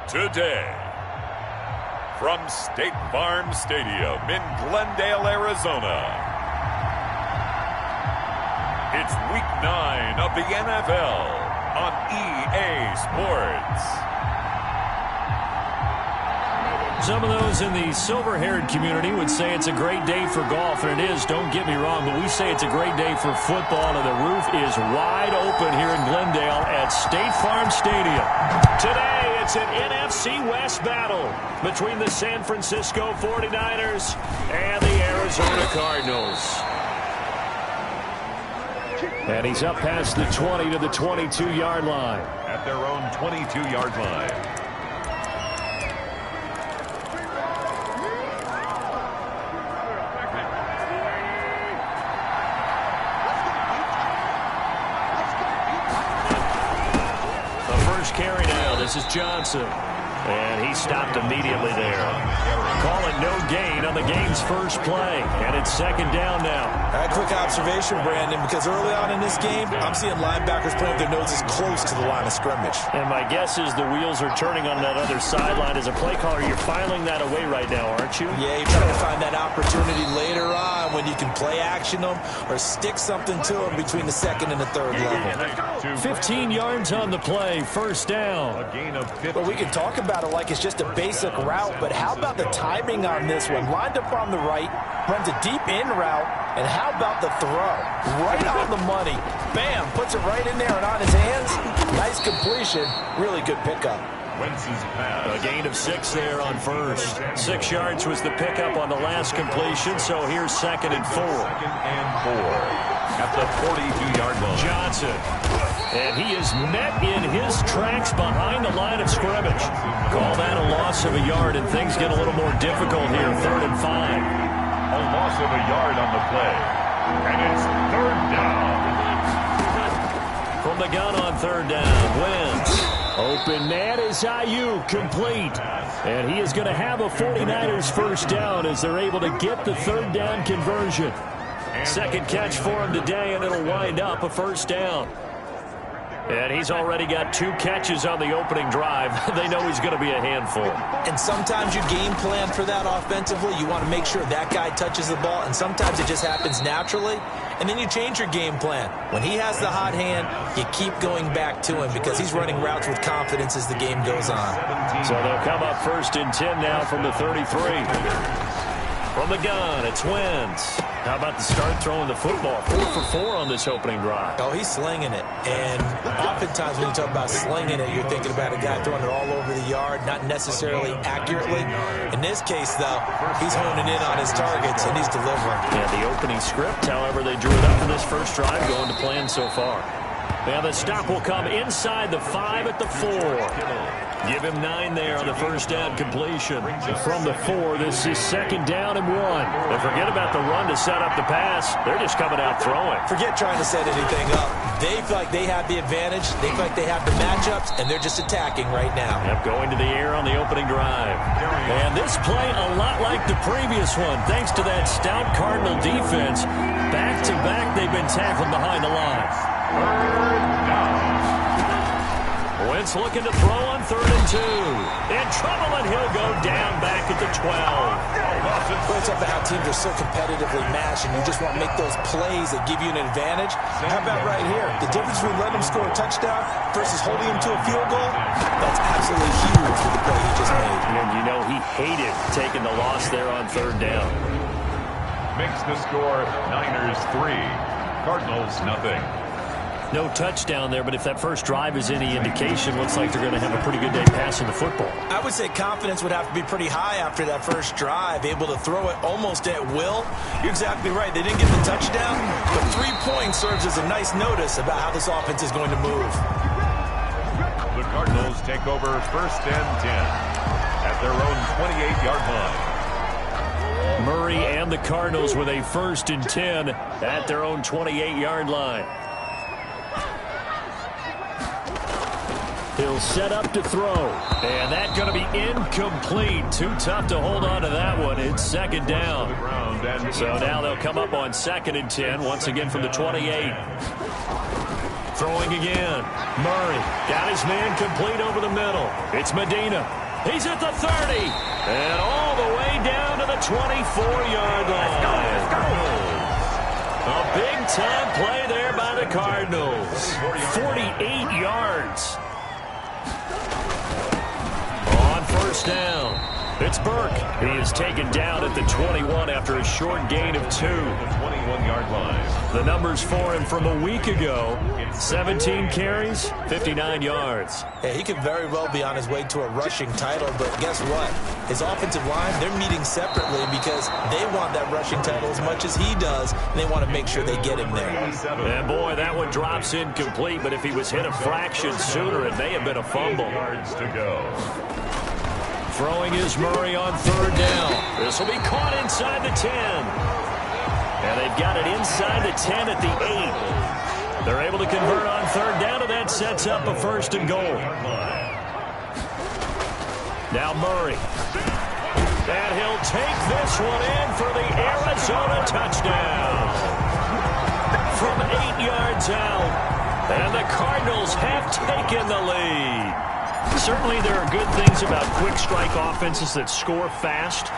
Today, from State Farm Stadium in Glendale, Arizona, it's Week 9 of the NFL on EA Sports. Some of those in the silver-haired community would say it's a great day for golf, and it is, don't get me wrong, but we say it's a great day for football, and the roof is wide open here in Glendale at State Farm Stadium. Today, it's an NFC West battle between the San Francisco 49ers and the Arizona Cardinals. And he's up past the 20 to the 22-yard line. At their own 22-yard line. Carry now. This is Johnson. And he stopped immediately there. Call it no gain on the game's first play. And it's second down now. A quick observation, Brandon, because early on in this game, I'm seeing linebackers playing with their noses close to the line of scrimmage. And my guess is the wheels are turning on that other sideline. As a play caller, you're filing that away right now, aren't you? Yeah, you're trying to find that opportunity later on when you can play action them or stick something to them between the second and the third level. 15 yards on the play, first down. A gain of 50. Well, we can talk about it like it's just a basic route, but how about the timing on this one? Lined up on the right, runs a deep in route, and how about the throw? Right on the money. Bam, puts it right in there and on his hands. Nice completion. Really good pickup. Wentz's pass. A gain of 6 there on first. 6 yards was the pickup on the last completion, so here's second and 4. Second and 4 at the 42-yard line. Johnson. And he is met in his tracks behind the line of scrimmage. Call that a loss of a yard, and things get a little more difficult here. 3rd and 5. A loss of a yard on the play. And it's 3rd down. From the gun on 3rd down, Wentz. Open man is Ayuk, complete. And he is going to have a 49ers first down as they're able to get the 3rd down conversion. Second catch for him today, and it'll wind up a first down. And he's already got 2 catches on the opening drive. They know he's going to be a handful. And sometimes you game plan for that offensively. You want to make sure that guy touches the ball, and sometimes it just happens naturally. And then you change your game plan. When he has the hot hand, you keep going back to him because he's running routes with confidence as the game goes on. So they'll come up 1st and 10 now from the 33. From the gun, it's Wentz. How about the start throwing the football? 4 for 4 on this opening drive. Oh, he's slinging it. And oftentimes when you talk about slinging it, you're thinking about a guy throwing it all over the yard, not necessarily accurately. In this case, though, he's honing in on his targets, and he's delivering. Yeah, the opening script, however, they drew it up for this first drive, going to plan so far. Now the stop will come inside the 5 at the 4. Give him 9 there on the first down completion. From the 4, this is second down and 1. They forget about the run to set up the pass. They're just coming out throwing. Forget trying to set anything up. They feel like they have the advantage. They feel like they have the matchups, and they're just attacking right now. Yep, going to the air on the opening drive. And this play a lot like the previous one, thanks to that stout Cardinal defense. Back-to-back, they've been tackled behind the line. 3rd down. Wentz looking to throw on 3rd and 2. In trouble, and he'll go down back at the 12. It's up to how teams are so competitively matched, and you just want to make those plays that give you an advantage. How about right here? The difference between letting them score a touchdown versus holding them to a field goal, that's absolutely huge with the play he just made. And you know he hated taking the loss there on 3rd down. Makes the score Niners 3, Cardinals nothing. No touchdown there, but if that first drive is any indication, looks like they're going to have a pretty good day passing the football. I would say confidence would have to be pretty high after that first drive, able to throw it almost at will. You're exactly right. They didn't get the touchdown, but 3 points serves as a nice notice about how this offense is going to move. The Cardinals take over 1st and 10 at their own 28-yard line. Murray and the Cardinals with a 1st and 10 at their own 28-yard line. He'll set up to throw. And that's going to be incomplete. Too tough to hold on to that one. It's second down. So now they'll come up on 2nd and 10, once again from the 28. Throwing again. Murray got his man complete over the middle. It's Medina. He's at the 30. And all the way down to the 24-yard line. Let's go. A big-time play there by the Cardinals. 48 yards. On first down, it's Burke. He is taken down at the 21 after a short gain of 2. The 21-yard line. The numbers for him from a week ago: 17 carries, 59 yards. Yeah, he could very well be on his way to a rushing title, but guess what? His offensive line, they're meeting separately because they want that rushing title as much as he does, and they want to make sure they get him there. And boy, that one drops incomplete, but if he was hit a fraction sooner, it may have been a fumble. 8 yards to go. Throwing is Murray on third down. This will be caught inside the 10. And they've got it inside the 10 at the 8. They're able to convert on third down, and that sets up a first and goal. Now Murray. And he'll take this one in for the Arizona touchdown. From 8 yards out. And the Cardinals have taken the lead. Certainly there are good things about quick strike offenses that score fast,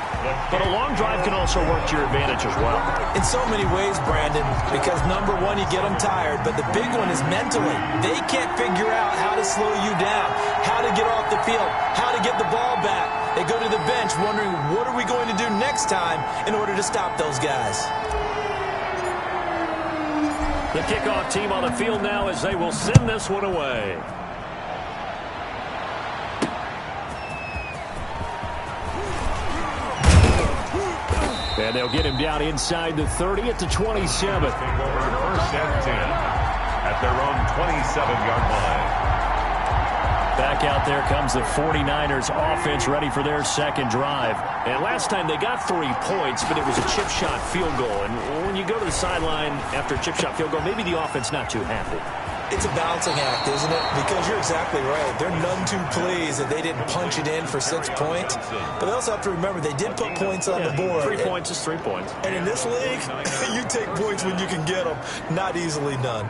but a long drive can also work to your advantage as well. In so many ways, Brandon, because number one, you get them tired, but the big one is mentally. They can't figure out how to slow you down, how to get off the field, how to get the ball back. They go to the bench wondering, what are we going to do next time in order to stop those guys? The kickoff team on the field now as they will send this one away. And they'll get him down inside the 30 at the 27. Take over first and 10 at their own 27-yard line. Back out there comes the 49ers offense ready for their second drive. And last time they got 3 points, but it was a chip shot field goal. And when you go to the sideline after a chip shot field goal, maybe the offense not too happy. It's a balancing act, isn't it? Because you're exactly right. They're none too pleased that they didn't punch it in for 6 points. But they also have to remember they did put points on the board. 3 points is 3 points. And in this league, you take points when you can get them. Not easily done.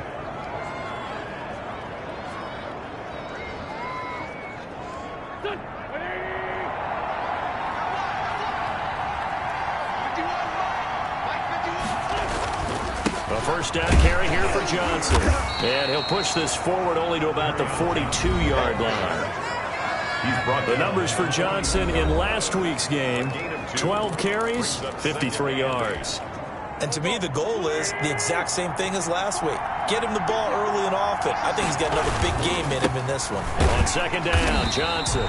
First down carry here for Johnson. And he'll push this forward only to about the 42-yard line. The numbers for Johnson in last week's game: 12 carries, 53 yards. And to me, the goal is the exact same thing as last week. Get him the ball early and often. I think he's got another big game in him in this one. On second down, Johnson.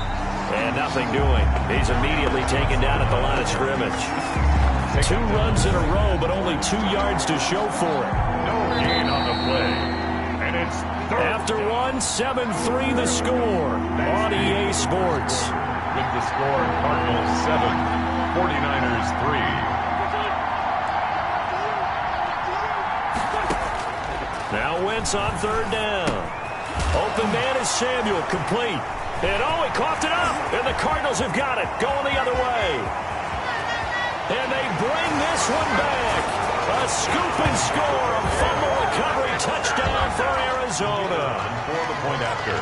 And nothing doing. He's immediately taken down at the line of scrimmage. 2 runs in a row, but only 2 yards to show for it. No gain on the play. And it's third. After 1, 7-3 the score on EA Sports. With the score, Cardinals 7, 49ers 3. Now Wentz on third down. Open man is Samuel, complete. And he coughed it up. And the Cardinals have got it, going the other way. And they bring this one back. A scoop and score, a fumble recovery touchdown for Arizona. For the point after.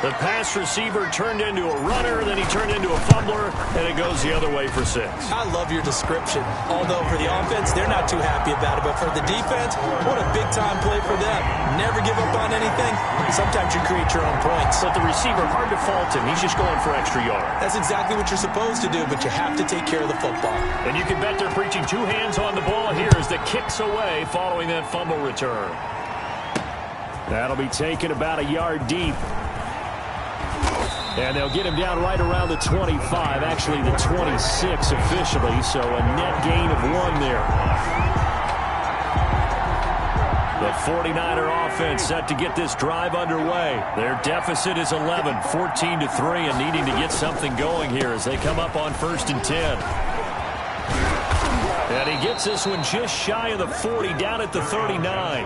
The pass receiver turned into a runner, then he turned into a fumbler, and it goes the other way for 6. I love your description. Although for the offense, they're not too happy about it. But for the defense, what a big-time play for them. Never give up on anything. Sometimes you create your own points. But the receiver, hard to fault him. He's just going for extra yards. That's exactly what you're supposed to do, but you have to take care of the football. And you can bet they're preaching 2 hands on the ball here as the kicks away following that fumble return. That'll be taken about a yard deep. And they'll get him down right around the 25, actually the 26 officially, so a net gain of 1 there. The 49er offense set to get this drive underway. Their deficit is 11, 14-3, and needing to get something going here as they come up on 1st and 10. And he gets this one just shy of the 40, down at the 39.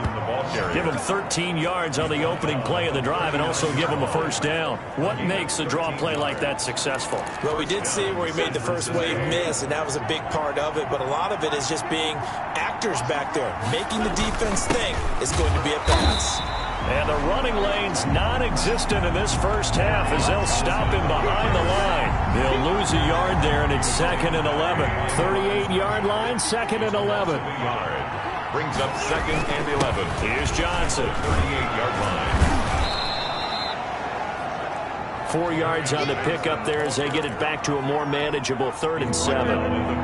Give him 13 yards on the opening play of the drive and also give him a first down. What makes a draw play like that successful? Well, we did see where he made the first wave miss, and that was a big part of it. But a lot of it is just being actors back there, making the defense think it's going to be a pass. And the running lane's non-existent in this first half as they'll stop him behind the line. They'll lose a yard there, and it's 2nd and 11. 38-yard line, 2nd and 11. Brings up 2nd and 11. Here's Johnson. 38-yard line. 4 yards on the pickup there as they get it back to a more manageable 3rd and 7. The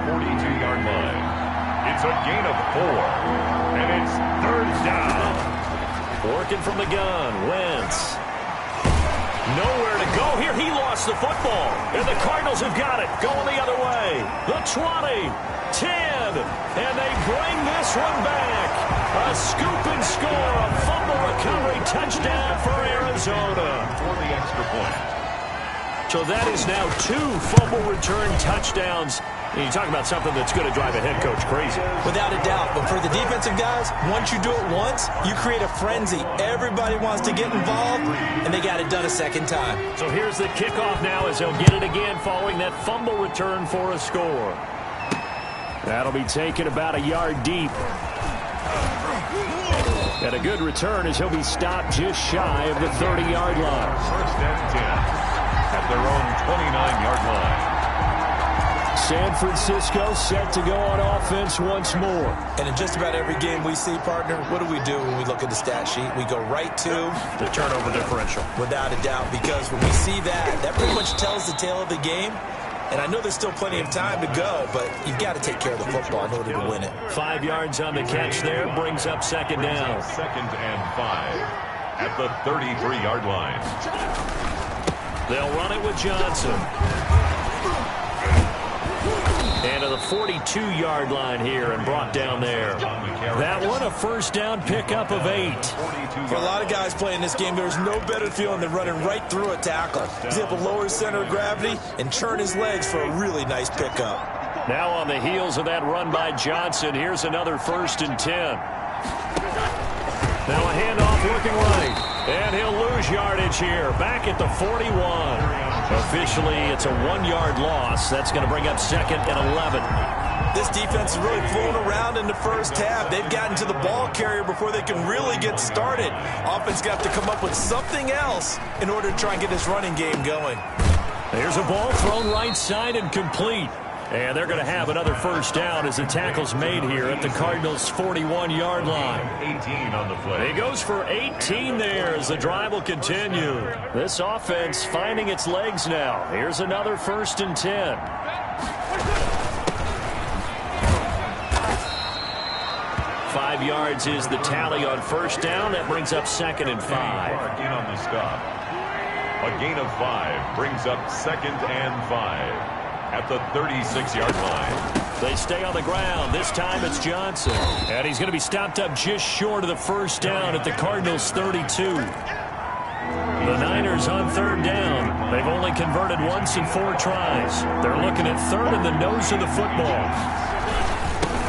42-yard line. It's a gain of 4. And it's 3rd down. Working from the gun, Wentz. Nowhere to go here. He lost the football. And the Cardinals have got it. Going the other way. The 20, 10. And they bring this one back. A scoop and score. A fumble recovery touchdown for Arizona. For the extra point. So that is now 2 fumble return touchdowns. And you talk about something that's going to drive a head coach crazy. Without a doubt. But for the defensive guys, once you do it once, you create a frenzy. Everybody wants to get involved, and they got it done a second time. So here's the kickoff now as they'll get it again following that fumble return for a score. That'll be taken about a yard deep. And a good return as he'll be stopped just shy of the 30-yard line. 1st and 10 at their own 29-yard line. San Francisco set to go on offense once more. And in just about every game we see, partner, what do we do when we look at the stat sheet? We go right to the turnover differential. Without a doubt, because when we see that pretty much tells the tale of the game. And I know there's still plenty of time to go, but you've got to take care of the football in order to win it. 5 yards on the catch there brings up 2nd down. 2nd and 5 at the 33-yard line. They'll run it with Johnson. And to the 42-yard line here and brought down there. That one, a 1st down pickup of 8. For a lot of guys playing this game, there's no better feeling than running right through a tackle. He's able to lower his center of gravity and turn his legs for a really nice pickup. Now on the heels of that run by Johnson, here's another 1st and 10. Now a handoff working right. And he'll lose yardage here. Back at the 41. Officially, it's a 1-yard loss. That's going to bring up 2nd and 11. This defense is really fooling around in the first half. They've gotten to the ball carrier before they can really get started. Offense got to come up with something else in order to try and get this running game going. There's a ball thrown right side and complete. And they're going to have another 1st down as the tackle's made here at the Cardinals' 41-yard line. 18 on the play. He goes for 18 there as the drive will continue. This offense finding its legs now. Here's another 1st and 10. Five yards is the tally on 1st down. That brings up 2nd and 5. Again on the stop. A gain of 5 brings up 2nd and 5. At the 36-yard line. They stay on the ground. This time it's Johnson. And he's going to be stopped up just short of the 1st down at the Cardinals' 32. The Niners on 3rd down. They've only converted once in 4 tries. They're looking at 3rd in the nose of the football.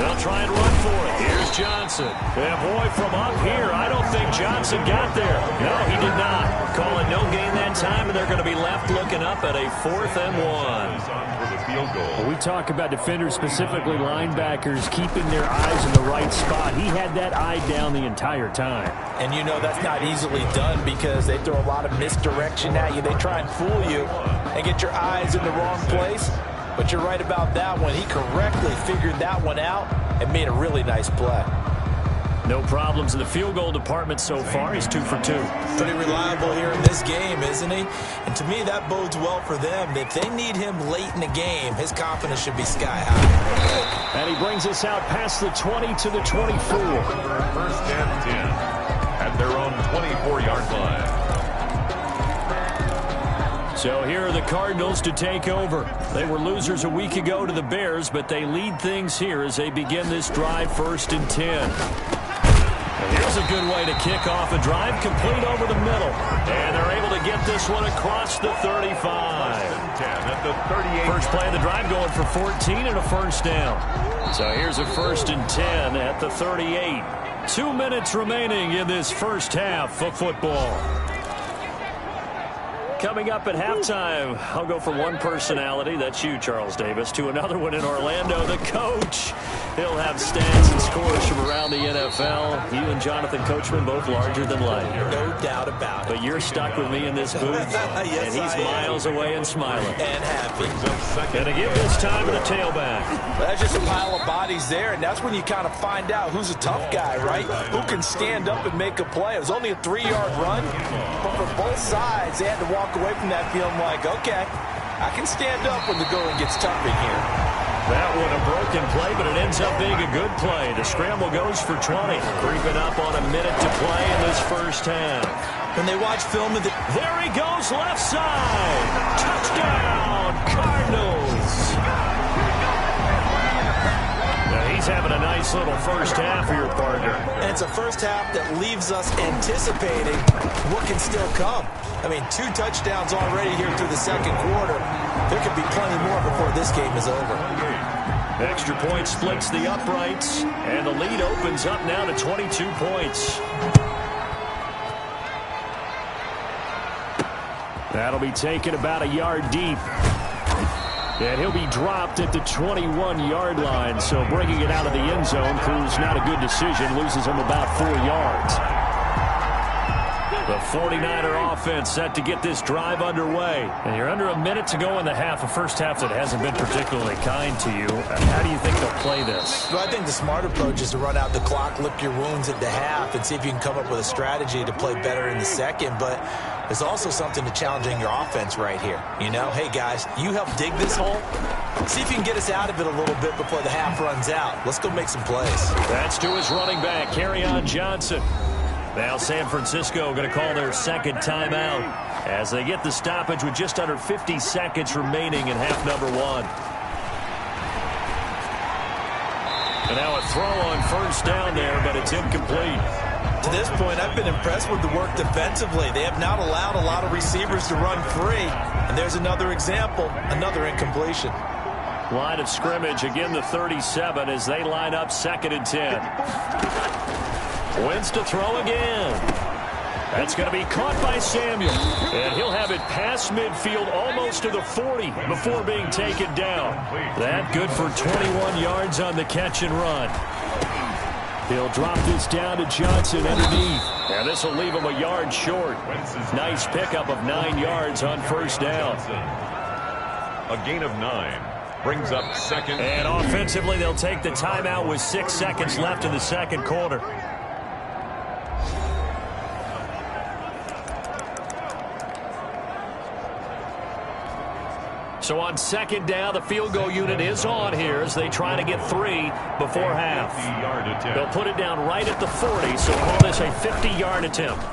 They'll try and run for it. Here's Johnson. And boy, from up here, I don't think Johnson got there. No, he did not. Call it no gain that time, and they're going to be left looking up at a 4th and 1. Field goal. We talk about defenders, specifically linebackers, keeping their eyes in the right spot. He had that eye down the entire time. And you know that's not easily done because they throw a lot of misdirection at you. They try and fool you and get your eyes in the wrong place. But you're right about that one. He correctly figured that one out and made a really nice play. No problems in the field goal department so far. He's 2 for 2. Pretty reliable here in this game, isn't he? And to me, that bodes well for them. If they need him late in the game, his confidence should be sky high. And he brings us out past the 20 to the 24. 1st and 10 at their own 24-yard line. So here are the Cardinals to take over. They were losers a week ago to the Bears, but they lead things here as they begin this drive 1st and 10. Here's a good way to kick off a drive, complete over the middle. And they're able to get this one across the 35. 10 at the 38. First play of the drive going for 14 and a 1st down. So here's a 1st and 10 at the 38. 2 minutes remaining in this first half of football. Coming up at halftime, I'll go from one personality, that's you, Charles Davis, to another one in Orlando, the coach. He'll have stats and scores from around the NFL. You and Jonathan Coachman both larger than life. No doubt about it. But you're stuck with me in this booth, Yes, and he's miles away and smiling. And happy. And to give this time to the tailback. That's just a pile of bodies there, and that's when you kind of find out who's a tough guy, right? Who can stand up and make a play. It was only a 3-yard run, but for both sides, they had to walk away from that feeling like, okay, I can stand up when the going gets tough in here. That one a broken play, but it ends up being a good play. The scramble goes for 20, creeping up on a minute to play in this first half. When they watch film of the... There he goes, left side. Touchdown, Cardinals. Now he's having a nice little first half for your partner. And it's a first half that leaves us anticipating what can still come. I mean, 2 touchdowns already here through the second quarter. There could be plenty more before this game is over. Extra point splits the uprights, and the lead opens up now to 22 points. That'll be taken about a yard deep. And he'll be dropped at the 21-yard line, so bringing it out of the end zone proves not a good decision, loses him about 4 yards. The 49er offense set to get this drive underway. And you're under a minute to go in the half, a first half that hasn't been particularly kind to you. How do you think they'll play this? Well, I think the smart approach is to run out the clock, lick your wounds at the half, and see if you can come up with a strategy to play better in the second. But there's also something to challenging your offense right here. You know, hey, guys, you help dig this hole. See if you can get us out of it a little bit before the half runs out. Let's go make some plays. That's to his running back, Kerryon Johnson. Now San Francisco going to call their second timeout as they get the stoppage with just under 50 seconds remaining in half number 1. And now a throw on first down there, but it's incomplete. To this point, I've been impressed with the work defensively. They have not allowed a lot of receivers to run free. And there's another example, another incompletion. Line of scrimmage, again the 37 as they line up 2nd and 10. Wins to throw again. That's going to be caught by Samuel. And he'll have it past midfield almost to the 40 before being taken down. That good for 21 yards on the catch and run. He'll drop this down to Johnson underneath. And this will leave him a yard short. Nice pickup of 9 yards on first down. A gain of 9. Brings up 2nd. And offensively, they'll take the timeout with 6 seconds left in the second quarter. So on 2nd down, the field goal unit is on here as they try to get 3 before half. They'll put it down right at the 40, so call this a 50-yard attempt.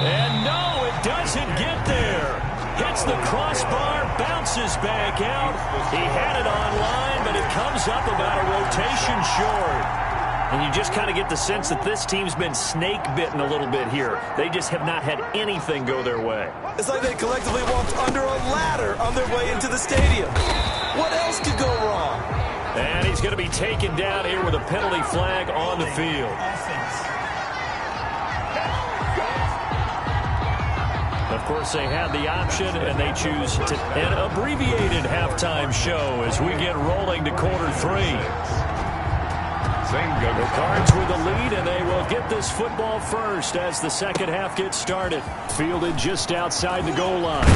And no, it doesn't get there. Hits the crossbar, bounces back out. He had it on line, but it comes up about a rotation short. And you just kind of get the sense that this team's been snake-bitten a little bit here. They just have not had anything go their way. It's like they collectively walked under a ladder on their way into the stadium. What else could go wrong? And he's going to be taken down here with a penalty flag on the field. Of course, they had the option, and they choose an abbreviated halftime show as we get rolling to quarter 3. The Cards with the lead, and they will get this football first as the second half gets started. Fielded just outside the goal line.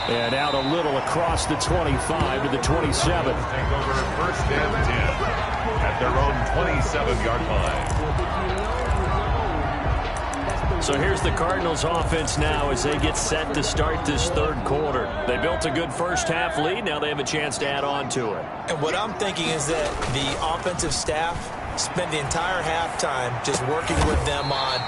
And out a little across the 25 to the 27. Take over 1st and 10 at their own 27-yard line. So here's the Cardinals offense now as they get set to start this third quarter. They built a good first half lead. Now they have a chance to add on to it. And what I'm thinking is that the offensive staff spent the entire halftime just working with them on,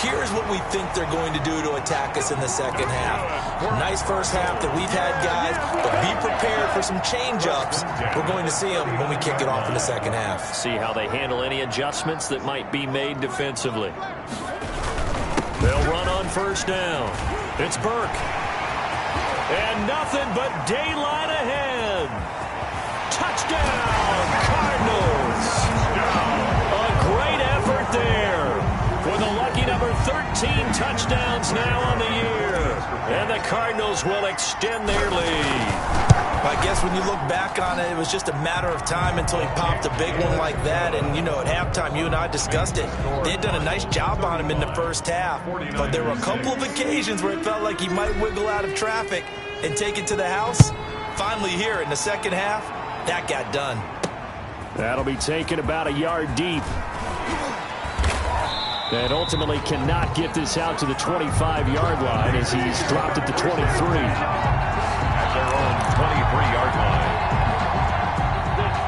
here's what we think they're going to do to attack us in the second half. Nice first half that we've had, guys, but be prepared for some change-ups. We're going to see them when we kick it off in the second half. See how they handle any adjustments that might be made defensively. They'll run on first down. It's Burke. And nothing but daylight ahead. Touchdown, Cardinals. A great effort there. For the lucky number 13 touchdowns now on the year. And the Cardinals will extend their lead. I guess when you look back on it, it was just a matter of time until he popped a big one like that. And, you know, at halftime, you and I discussed it. They had done a nice job on him in the first half. But there were a couple of occasions where it felt like he might wiggle out of traffic and take it to the house. Finally here in the second half, that got done. That'll be taken about a yard deep. And ultimately cannot get this out to the 25-yard line as he's dropped at the 23. At their own 23-yard line.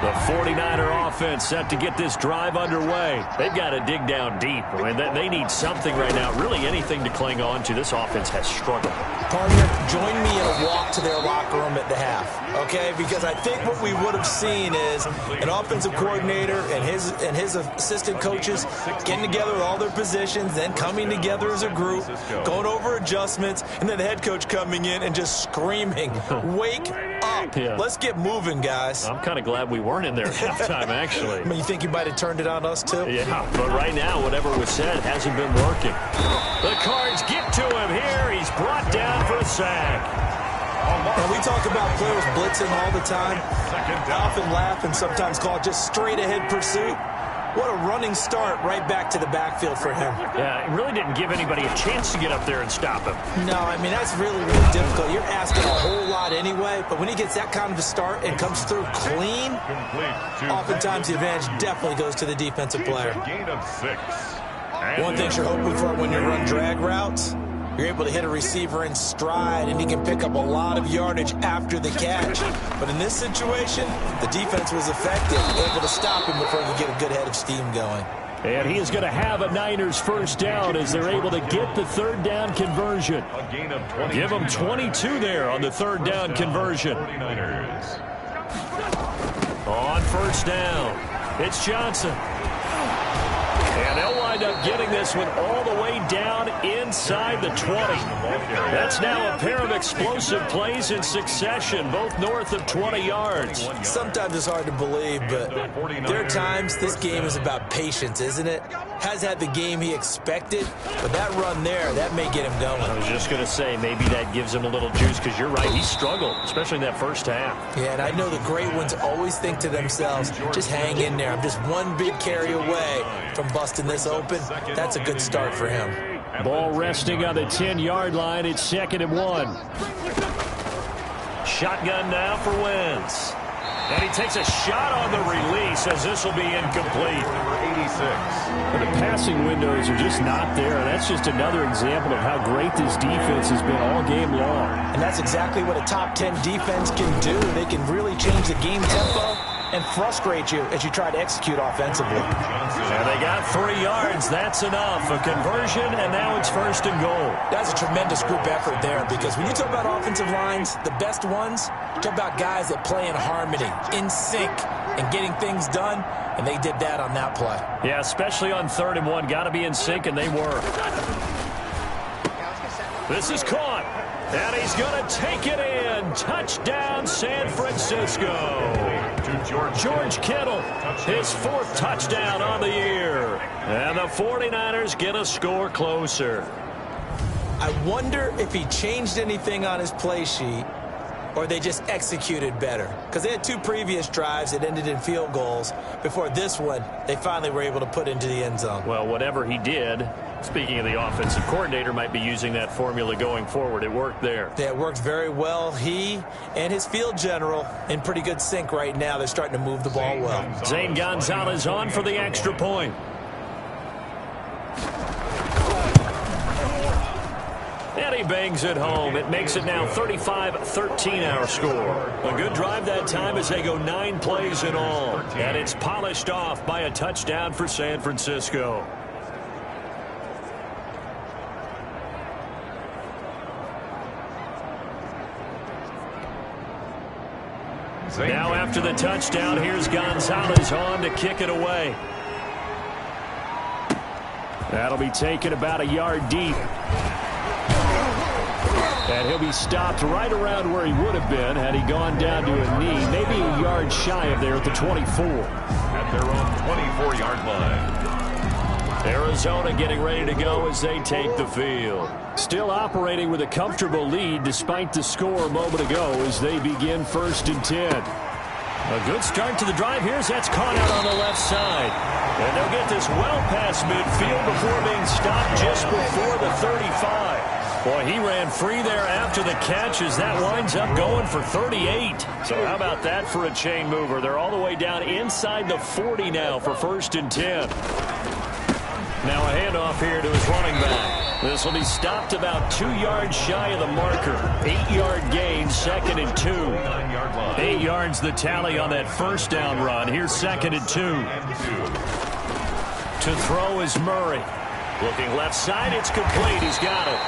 The 49er offense set to get this drive underway. They've got to dig down deep. I mean, they need something right now, really anything to cling on to. This offense has struggled. Partner, join me in a walk to their locker room at the half, okay? Because I think what we would have seen is an offensive coordinator and his assistant coaches getting together with all their positions, then coming together as a group, going over adjustments, and then the head coach coming in and just screaming, "Wake up. Yeah. Let's get moving, guys." I'm kind of glad we weren't in there at halftime, actually. I mean, you think you might have turned it on us, too? Yeah, but right now, whatever was said hasn't been working. The Cards get to him here. He's brought down for a sack. And we talk about players blitzing all the time. I often laugh and sometimes call it just straight-ahead pursuit. What a running start right back to the backfield for him. Yeah, it really didn't give anybody a chance to get up there and stop him. No, I mean, that's really, really difficult. You're asking a whole lot anyway, but when he gets that kind of a start and comes through clean, oftentimes the advantage definitely goes to the defensive player. Gain of 6. One thing you're hoping for when you run drag routes, you're able to hit a receiver in stride, and he can pick up a lot of yardage after the catch. But in this situation, the defense was effective, able to stop him before he could get a good head of steam going. And he is going to have a Niners first down as they're able to get the third down conversion. A gain of 20. Give them 22 there on the third down conversion. 49ers. On first down, it's Johnson. And they'll wind up getting this one all the way down inside the 20. That's now a pair of explosive plays in succession, both north of 20 yards. Sometimes it's hard to believe, but there are times this game is about patience, isn't it? Has had the game he expected, but that run there, that may get him going. I was just going to say, maybe that gives him a little juice, because you're right, he struggled, especially in that first half. Yeah, and I know the great ones always think to themselves, just hang in there. I'm just one big carry away from busting this open. That's a good start for him. Ball resting on the 10-yard line. It's 2nd and 1. Shotgun now for Wentz. And he takes a shot on the release as this will be incomplete. Number 86. But the passing windows are just not there. That's just another example of how great this defense has been all game long. And that's exactly what a top 10 defense can do. They can really change the game tempo and frustrate you as you try to execute offensively. And they got 3 yards. That's enough. A conversion, and now it's 1st and goal. That's a tremendous group effort there, because when you talk about offensive lines, the best ones, you talk about guys that play in harmony, in sync, and getting things done, and they did that on that play. Yeah, especially on 3rd and 1. Got to be in sync, and they were. This is caught, and he's going to take it in. Touchdown, San Francisco. George Kittle, his 4th touchdown on the year. And the 49ers get a score closer. I wonder if he changed anything on his play sheet, or they just executed better. Because they had 2 previous drives that ended in field goals. Before this one, they finally were able to put into the end zone. Well, whatever he did, speaking of the offensive coordinator, might be using that formula going forward. It worked there. Yeah, it worked very well. He and his field general in pretty good sync right now. They're starting to move the ball well. Zane Gonzalez on for the extra point. And he bangs it home. It makes it now 35-13 our score. A good drive that time as they go 9 plays in all. And it's polished off by a touchdown for San Francisco. Now after the touchdown, here's Gonzalez on to kick it away. That'll be taken about a yard deep. And he'll be stopped right around where he would have been had he gone down to a knee, maybe a yard shy of there at the 24. At their own 24-yard line. Arizona getting ready to go as they take the field. Still operating with a comfortable lead despite the score a moment ago as they begin 1st and 10. A good start to the drive here as that's caught out on the left side. And they'll get this well past midfield before being stopped just before the 35. Boy, he ran free there after the catch as that winds up going for 38. So how about that for a chain mover? They're all the way down inside the 40 now for 1st and 10. Now a handoff here to his running back. This will be stopped about 2 yards shy of the marker. 8-yard gain, 2nd and 2. 8 yards the tally on that 1st down run. Here's 2nd and 2. To throw is Murray. Looking left side, it's complete. He's got it.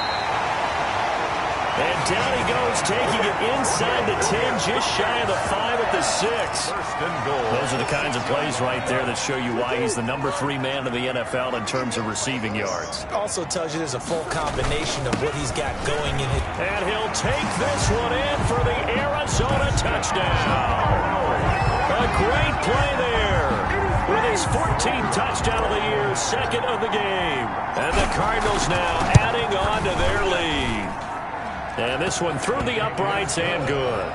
And down he goes, taking it inside the 10, just shy of the 5 at the 6. Those are the kinds of plays right there that show you why he's the number 3 man in the NFL in terms of receiving yards. Also tells you there's a full combination of what he's got going in it. And he'll take this one in for the Arizona touchdown. A great play there. With his 14th touchdown of the year, 2nd of the game. And the Cardinals now adding on to their lead. And this one through the uprights and good.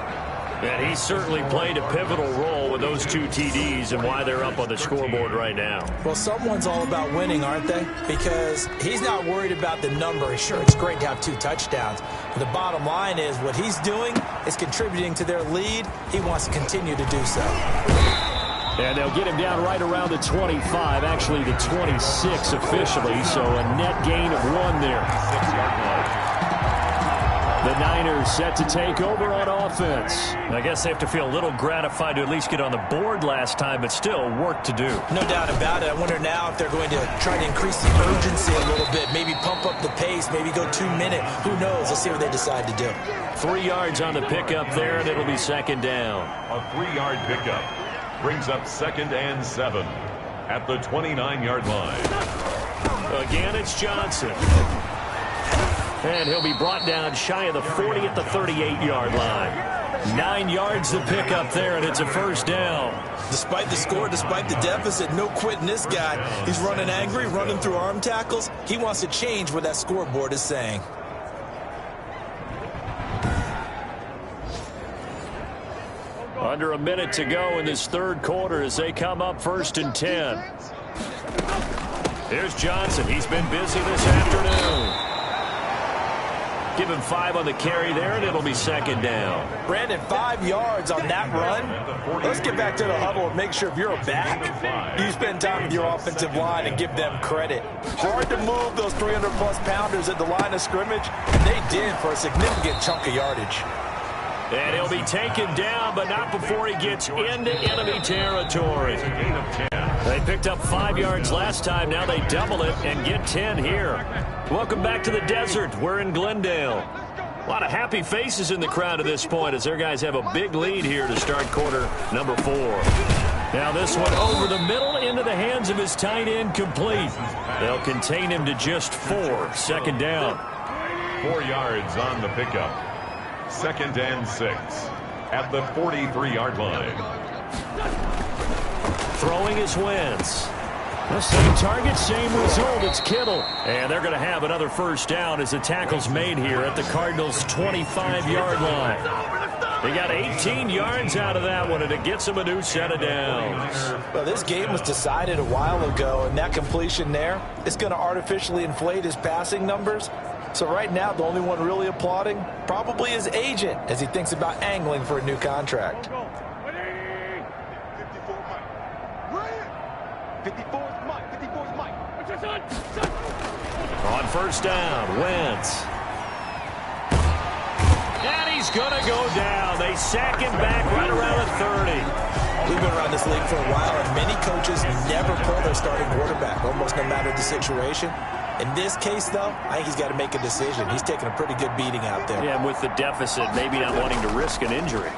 And he certainly played a pivotal role with those 2 TDs and why they're up on the scoreboard right now. Well, someone's all about winning, aren't they? Because he's not worried about the number. Sure, it's great to have 2 touchdowns. But the bottom line is what he's doing is contributing to their lead. He wants to continue to do so. And they'll get him down right around the 25, actually the 26 officially. So a net gain of 1 there. 6-yard line. The Niners set to take over on offense. I guess they have to feel a little gratified to at least get on the board last time, but still work to do. No doubt about it. I wonder now if they're going to try to increase the urgency a little bit, maybe pump up the pace, maybe go 2-minute. Who knows? Let's see what they decide to do. 3 yards on the pickup there, and it'll be 2nd down. A 3-yard pickup brings up 2nd and 7 at the 29-yard line. Again, it's Johnson. And he'll be brought down shy of the 40 at the 38-yard line. 9 yards to pick up there, and it's a 1st down. Despite the score, despite the deficit, no quitting this guy. He's running angry, running through arm tackles. He wants to change what that scoreboard is saying. Under a minute to go in this 3rd quarter as they come up 1st and 10. Here's Johnson. He's been busy this afternoon. Give him 5 on the carry there, and it'll be 2nd down. Brandon, 5 yards on that run. Let's get back to the huddle and make sure if you're a back, you spend time with your offensive line and give them credit. Hard to move those 300-plus pounders at the line of scrimmage. They did for a significant chunk of yardage. And he'll be taken down, but not before he gets into enemy territory. They picked up 5 yards last time. Now they double it and get 10 here. Welcome back to the desert. We're in Glendale. A lot of happy faces in the crowd at this point as their guys have a big lead here to start quarter number 4. Now this one over the middle into the hands of his tight end, complete. They'll contain him to just 4. 2nd down. 4 yards on the pickup. 2nd and 6 at the 43-yard line. Throwing is Wentz. The same target, same result. It's Kittle. And they're going to have another 1st down as the tackle's made here at the Cardinals' 25-yard line. They got 18 yards out of that one, and it gets them a new set of downs. Well, this game was decided a while ago, and that completion there is going to artificially inflate his passing numbers. So right now, the only one really applauding probably his agent as he thinks about angling for a new contract. On 1st down, Wentz. And he's going to go down. They sack him back right around the 30. We've been around this league for a while, and many coaches never pull their starting quarterback, almost no matter the situation. In this case, though, I think he's got to make a decision. He's taking a pretty good beating out there. Yeah, and with the deficit, maybe not wanting to risk an injury.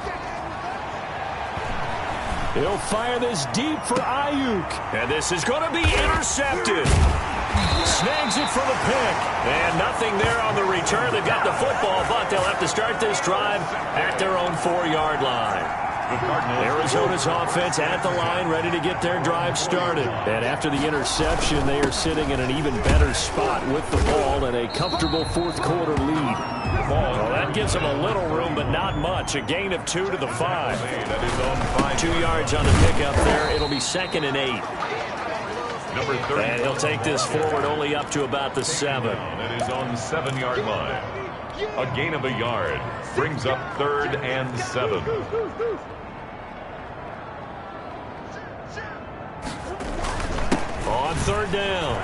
He'll fire this deep for Ayuk. And this is going to be intercepted. Snags it for the pick. And nothing there on the return. They've got the football, but they'll have to start this drive at their own 4-yard line. Arizona's offense at the line, ready to get their drive started. And after the interception, they are sitting in an even better spot with the ball and a comfortable fourth quarter lead. Well, that gives them a little room, but not much. A gain of 2 to the 5. 2 yards on the pickup there. It'll be 2nd and 8. And he'll take this forward only up to about the 7. That is on the 7-yard line. A gain of a yard brings up 3rd and 7. On 3rd down.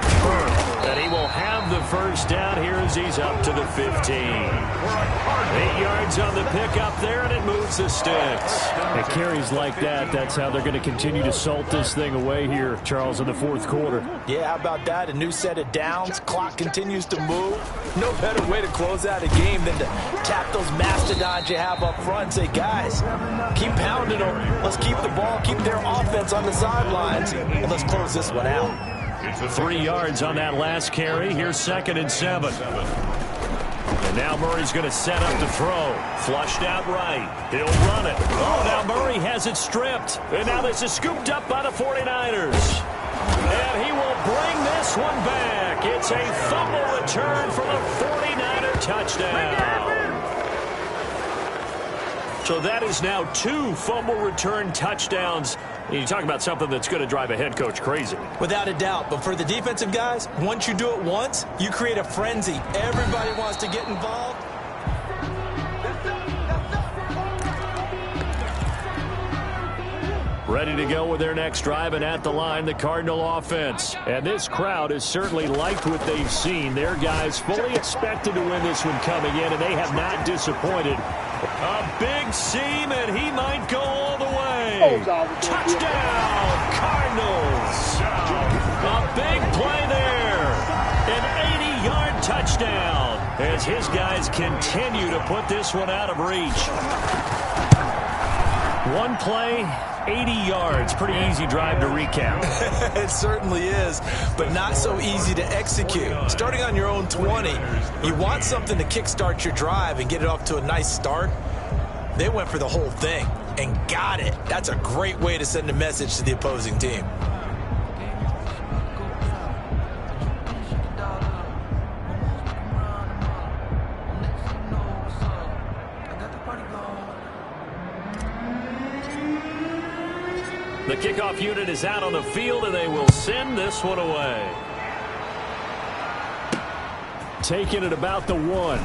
And he will have the first down here as he's up to the 15. 8 yards on the pickup there, and it moves the sticks. It carries like that. That's how they're going to continue to salt this thing away here, Charles, in the fourth quarter. Yeah, how about that? A new set of downs. Clock continues to move. No better way to close out a game than to tap those mastodons you have up front and say, guys, keep pounding them. Let's keep the ball, keep their offense on the sidelines, and let's close this one out. 3 yards on that last carry. Here's 2nd and 7. And now Murray's going to set up to throw. Flushed out right. He'll run it. Oh, now Murray has it stripped. And now this is scooped up by the 49ers. And he will bring this one back. It's a fumble return for the 49er touchdown. So that is now 2 fumble return touchdowns. You talk about something that's going to drive a head coach crazy. Without a doubt. But for the defensive guys, once you do it once, you create a frenzy. Everybody wants to get involved. Ready to go with their next drive, and at the line, the Cardinal offense. And this crowd has certainly liked what they've seen. Their guys fully expected to win this one coming in, and they have not disappointed. A big seam, and he might go all the way. Touchdown, Cardinals. A big play there. An 80-yard touchdown as his guys continue to put this one out of reach. One play, 80 yards. Pretty easy drive to recap. It certainly is, but not so easy to execute. Starting on your own 20, you want something to kickstart your drive and get it off to a nice start. They went for the whole thing and got it. That's a great way to send a message to the opposing team. The kickoff unit is out on the field, and they will send this one away. Taking it about the 1.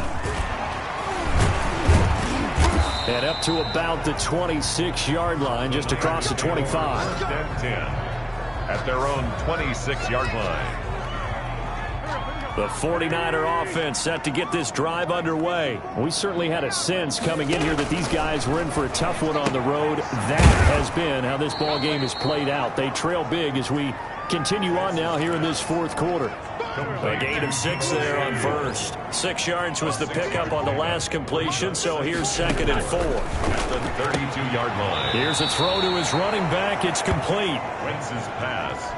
And up to about the 26-yard line, just across the 25. 10 at their own 26-yard line. The 49er offense set to get this drive underway. We certainly had a sense coming in here that these guys were in for a tough one on the road. That has been how this ball game has played out. They trail big as we continue on now here in this fourth quarter. A gain of 6 there on first. 6 yards was the pickup on the last completion, so here's 2nd and 4. At the 32-yard line. Here's a throw to his running back. It's complete. Wentz's pass.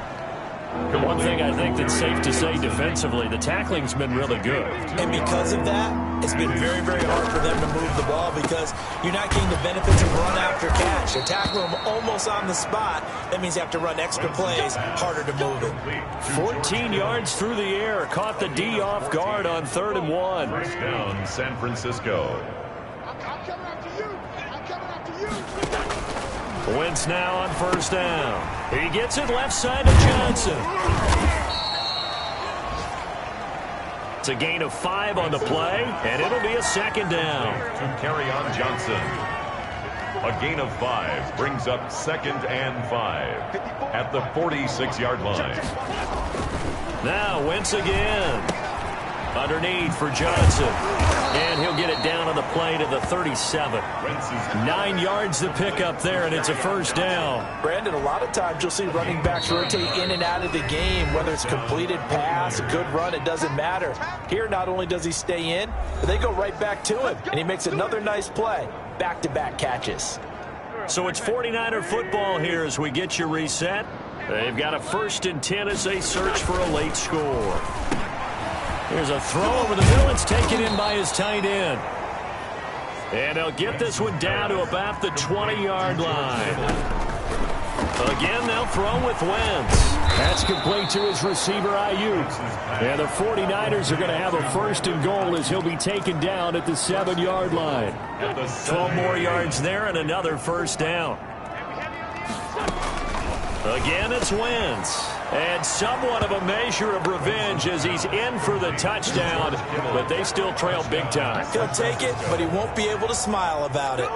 One thing I think that's safe to say defensively, the tackling's been really good. And because of that, it's been very, very hard for them to move the ball because you're not getting the benefits of run after catch. You're tackling them almost on the spot. That means you have to run extra plays, harder to move it. 14 yards through the air. Caught the D off guard on 3rd and 1. First down, San Francisco. Wentz now on 1st down. He gets it left side to Johnson. It's a gain of 5 on the play, and it'll be a 2nd down. To carry on Johnson. A gain of 5 brings up 2nd and 5 at the 46-yard line. Now Wentz again. Underneath for Johnson. And he'll get it down on the play to the 37. 9 yards to pick up there, and it's a 1st down. Brandon, a lot of times you'll see running backs rotate in and out of the game, whether it's completed pass, a good run, it doesn't matter. Here, not only does he stay in, but they go right back to him, and he makes another nice play. Back-to-back catches. So it's 49er football here as we get you reset. They've got a 1st and 10 as they search for a late score. Here's a throw over the middle. It's taken in by his tight end. And they'll get this one down to about the 20-yard line. Again, they'll throw with Wentz. That's complete to his receiver, Ayuk. And the 49ers are going to have a first and goal as he'll be taken down at the 7-yard line. 12 more yards there and another first down. Again, it's Wentz. And somewhat of a measure of revenge as he's in for the touchdown, but they still trail big time. He'll take it, but he won't be able to smile about it.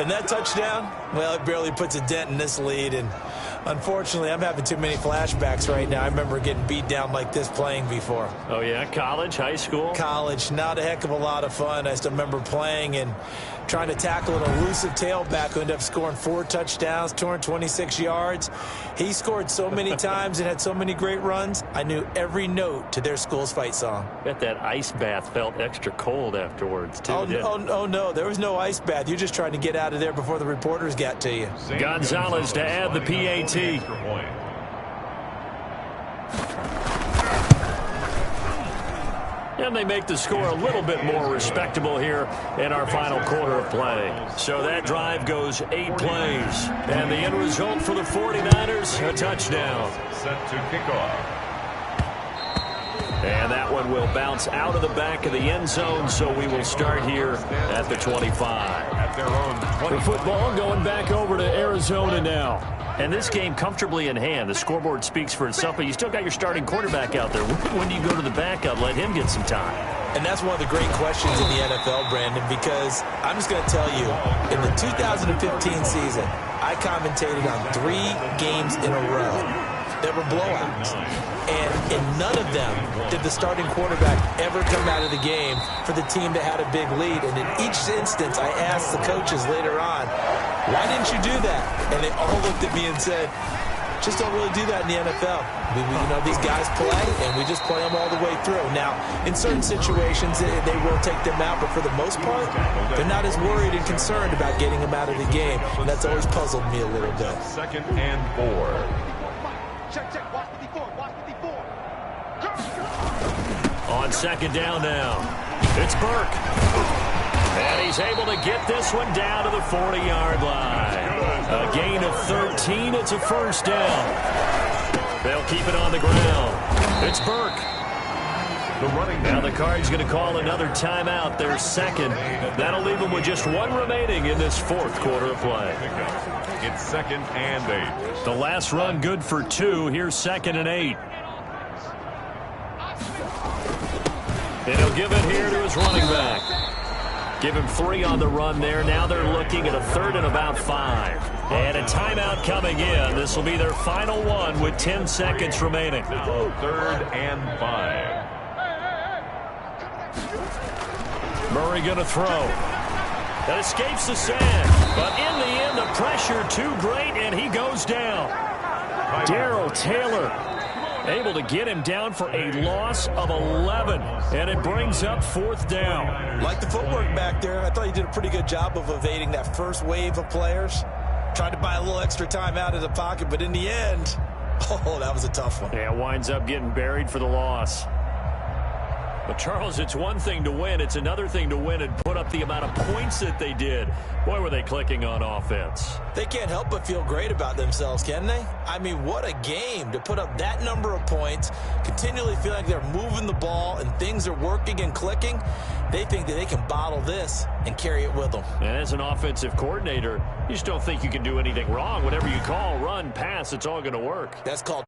And that touchdown, well, it barely puts a dent in this lead. And unfortunately, I'm having too many flashbacks right now. I remember getting beat down like this playing before. Oh, yeah? College, high school? College. Not a heck of a lot of fun. I still remember playing and trying to tackle an elusive tailback who ended up scoring 4 touchdowns, 226 yards. He scored so many times and had so many great runs, I knew every note to their school's fight song. Bet that ice bath felt extra cold afterwards, too. Oh, no. There was no ice bath. You're just trying to get out of there before the reporters got to you. Gonzalez to add the PAT. And they make the score a little bit more respectable here in our final quarter of play. So that drive goes 8 plays. And the end result for the 49ers, a touchdown. Set to kickoff. And that one will bounce out of the back of the end zone, so we will start here at the 25. At their own 25. The football going back over to Arizona now. And this game comfortably in hand. The scoreboard speaks for itself, but you still got your starting quarterback out there. When do you go to the backup, let him get some time? And that's one of the great questions in the NFL, Brandon, because I'm just going to tell you, in the 2015 season, I commentated on 3 games in a row that were blowouts. And in none of them did the starting quarterback ever come out of the game for the team that had a big lead. And in each instance, I asked the coaches later on, why didn't you do that? And they all looked at me and said, just don't really do that in the NFL. These guys play, and we just play them all the way through. Now, in certain situations, they will take them out, but for the most part, they're not as worried and concerned about getting them out of the game. And that's always puzzled me a little bit. 2nd and 4. On 2nd down now, it's Burke. And he's able to get this one down to the 40-yard line. A gain of 13. It's a first down. They'll keep it on the ground. It's Burke. Now the Cards going to call another timeout, their second. That'll leave them with just 1 remaining in this 4th quarter of play. It's 2nd and 8. The last run good for 2. Here's 2nd and 8. And he'll give it here to his running back. Give him 3 on the run there. Now they're looking at a 3rd and about 5. And a timeout coming in. This will be their final one with 10 seconds remaining. 3rd and 5. Murray going to throw. That escapes the sand. But in the end, the pressure too great, and he goes down. Darrell Taylor able to get him down for a loss of 11. And it brings up 4th down. Like the footwork back there, I thought he did a pretty good job of evading that first wave of players. Tried to buy a little extra time out of the pocket, but in the end, oh, that was a tough one. Yeah, winds up getting buried for the loss. But, Charles, it's one thing to win. It's another thing to win and put up the amount of points that they did. Boy, were they clicking on offense. They can't help but feel great about themselves, can they? I mean, what a game to put up that number of points, continually feel like they're moving the ball and things are working and clicking. They think that they can bottle this and carry it with them. And as an offensive coordinator, you just don't think you can do anything wrong. Whatever you call, run, pass, it's all going to work. That's called